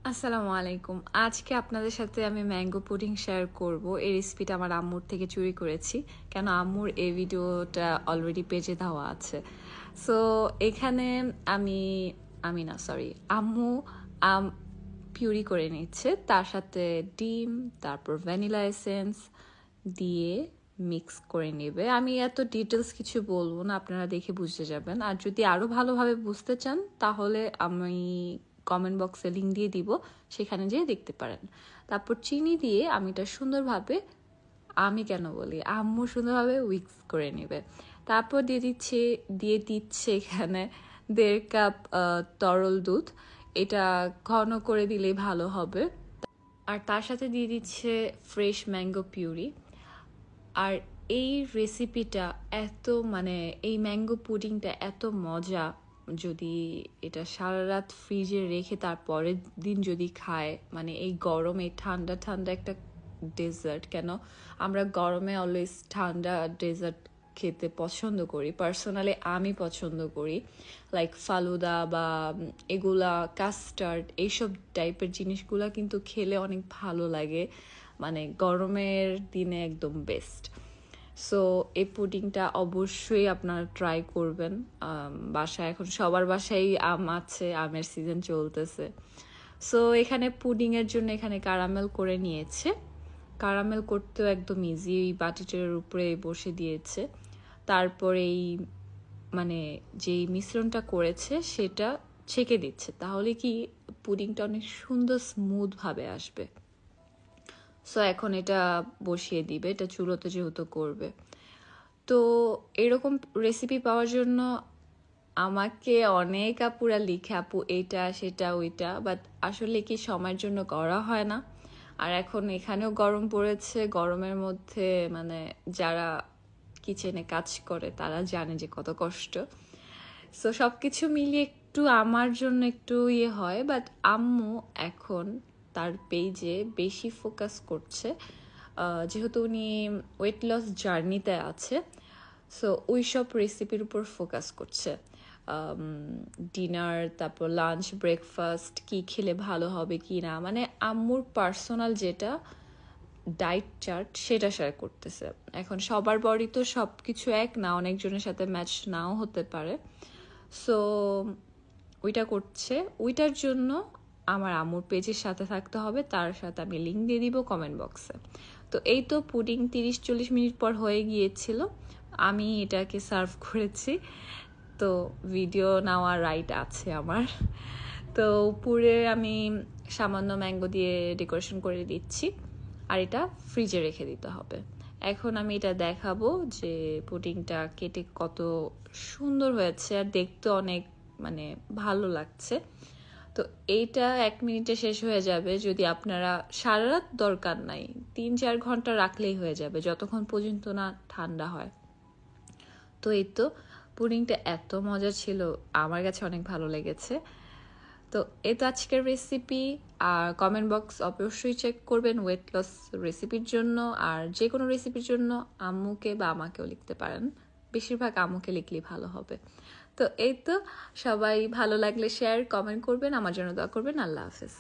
আসসালামু আলাইকুম। আজকে আপনাদের সাথে আমি ম্যাঙ্গো পুডিং শেয়ার করব। এই রেসিপিটা আমার আম্মুর থেকে চুরি করেছি। কেন আম্মুর এই ভিডিওটা অলরেডি পেজে দেওয়া আছে। সো এখানে আমি আমি না সরি আম্মু আম পিউরি করে নিচ্ছে, তার সাথে ডিম, তারপর ভ্যানিলা এসেন্স দিয়ে মিক্স করে নেবে। আমি এত ডিটেলস কিছু বলবো না, আপনারা দেখে বুঝতে যাবেন। আর যদি আরও ভালোভাবে বুঝতে চান তাহলে আমি কমেন্ট বক্সে লিঙ্ক দিয়ে দিব, সেখানে যেয়ে দেখতে পারেন। তারপর চিনি দিয়ে আমি এটা সুন্দরভাবে, আমি কেন বলি আম্মু সুন্দরভাবে উইক্স করে নেবে। তারপর দিয়ে দিচ্ছে এখানে 1.5 কাপ তরল দুধ। এটা ঘন করে দিলেই ভালো হবে। আর তার সাথে দিয়ে দিচ্ছে ফ্রেশ ম্যাঙ্গো পিউরি। আর এই রেসিপিটা এত এই ম্যাঙ্গো পুডিংটা এত মজা, যদি এটা সারা রাত ফ্রিজে রেখে তার পরের দিন যদি খায়, এই গরমে ঠান্ডা ঠান্ডা একটা ডেজার্ট, কেন আমরা গরমে অলওয়েজ ঠান্ডা ডেজার্ট খেতে পছন্দ করি। পার্সোনালি আমি পছন্দ করি, লাইক ফালুদা বা এগুলা কাস্টার্ড, এইসব টাইপের জিনিসগুলা কিন্তু খেলে অনেক ভালো লাগে, গরমের দিনে একদম বেস্ট। সো এই পুডিংটা অবশ্যই আপনারা ট্রাই করবেন। বাসায় এখন সবার বাসায় আম আছে, আমের সিজন চলতেছে। সো এখানে পুডিংয়ের জন্য এখানে কারামেল করে নিয়েছে। কারামেল করতেও একদম ইজি, এই বাটিটার উপরে বসে দিয়েছে। তারপর এই যেই মিশ্রণটা করেছে সেটা ছেঁকে দিচ্ছে, তাহলে কি পুডিংটা অনেক সুন্দর স্মুথভাবে আসবে। সো এখন এটা বসিয়ে দিবে, এটা চুলোতে যেহেতু করবে। তো এরকম রেসিপি পাওয়ার জন্য আমাকে অনেক আপুরা লিখে, আপু এটা সেটা ওইটা, বাট আসলে কি সময়ের জন্য করা হয় না। আর এখন এখানেও গরম পড়েছে, গরমের মধ্যে যারা কিচেনে কাজ করে তারা জানে যে কত কষ্ট। সো সব কিছু মিলিয়ে একটু আমার জন্য একটু হয়, বাট আম্মু এখন তার পেজে বেশি ফোকাস করছে, যেহেতু উনি ওয়েট লস জার্নিতে আছে। সো ওই সব রেসিপির উপর ফোকাস করছে। ডিনার, তারপর লাঞ্চ, ব্রেকফাস্ট কি খেলে ভালো হবে কি না, আম্মুর পার্সোনাল যেটা ডায়েট চার্ট সেটা শেয়ার করতেছে। এখন সবার বডি তো সব কিছু এক না, অনেকজনের সাথে ম্যাচ নাও হতে পারে। সো ওইটা করছে। ওইটার জন্য আমার আম্মুর পেজের সাথে থাকতে হবে, তার সাথে আমি লিঙ্ক দিয়ে দিব কমেন্ট বক্সে। তো এই তো পুডিং 30-40 মিনিট পর হয়ে গিয়েছিল, আমি এটাকে সার্ভ করেছি। তো ভিডিও নেওয়ার রাইট আছে আমার। তো উপরে আমি সামান্য ম্যাঙ্গো দিয়ে ডেকোরেশন করে দিচ্ছি, আর এটা ফ্রিজে রেখে দিতে হবে। এখন আমি এটা দেখাবো যে পুডিংটা কেটে কত সুন্দর হয়েছে, আর দেখতে অনেক ভালো লাগছে। তো এইটা 1 মিনিটে শেষ হয়ে যাবে, যদি আপনারা সারা রাত দরকার নাই, 3-4 ঘন্টা রাখলেই হয়ে যাবে, যতক্ষণ পর্যন্ত না ঠান্ডা হয়। তো এই তো পুডিংটা এত মজা ছিল, আমার কাছে অনেক ভালো লেগেছে। তো এই তো আজকের রেসিপি। আর কমেন্ট বক্স অবশ্যই চেক করবেন ওয়েট লস রেসিপির জন্য, আর যে কোনো রেসিপির জন্য আম্মুকে বা আমাকেও লিখতে পারেন, বেশিরভাগ আম্মুকে লিখলেই ভালো হবে। তো এই তো, সবাই ভালো লাগলে শেয়ার কমেন্ট করবেন, আমার জন্য দোয়া করবেন। আল্লাহ হাফেজ।